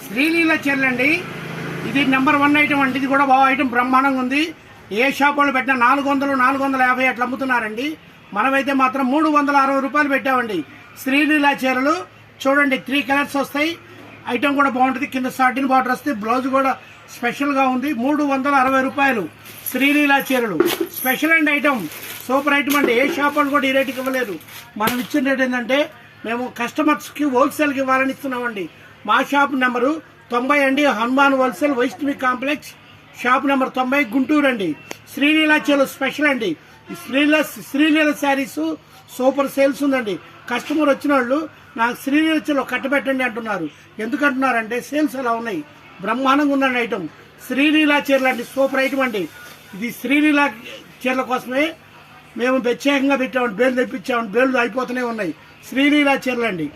శ్రీలీల చీరలు అండి. ఇది నెంబర్ 1 ఐటమ్ అండి. ఇది కూడా బాగా ఐటమ్ బ్రహ్మాండంగా ఉంది. ఏ షాప్ వాళ్ళు పెట్టినా 400, 450 అట్లా అమ్ముతున్నారండి. మనమైతే మాత్రం 360 రూపాయలు పెట్టామండి. శ్రీలీల చీరలు చూడండి, 3 కలర్స్ వస్తాయి. ఐటమ్ కూడా బాగుంటుంది. కింద సాటిన్ బార్డర్ వస్తాయి. బ్లౌజ్ కూడా స్పెషల్ గా ఉంది. 360 రూపాయలు శ్రీలీల చీరలు. Special and item, super item అండి. ఏ షాప్ వాళ్ళు కూడా ఈ రేటుకి ఇవ్వలేదు. మనం ఇచ్చిన రేట్ ఏంటంటే మేము కస్టమర్స్ కి హోల్సేల్ కి ఇవ్వాలని ఇస్తున్నామండి. మా షాప్ నెంబరు 90 అండి. Hanuman wholesale, Vaishnavi complex, shop number 90, Guntur అండి. శ్రీలీల చీరలు స్పెషల్ అండి. శ్రీలీల శారీస్ సూపర్ సేల్స్ ఉందండి. కస్టమర్ వచ్చిన వాళ్ళు నాకు శ్రీలీల చీరలు కట్టబెట్టండి అంటున్నారు. ఎందుకు అంటున్నారంటే సేల్స్ అలా ఉన్నాయి. బ్రహ్మాండంగా ఉందండి ఐటమ్. శ్రీలీల చీరలు అండి, సూపర్ ఐటమ్ అండి. ఇది శ్రీలీల చీరల కోసమే మేము ప్రత్యేకంగా పెట్టామండి. బేలు తెప్పించామండి. బేలు అయిపోతూనే ఉన్నాయి. శ్రీలీల చీరలు అండి.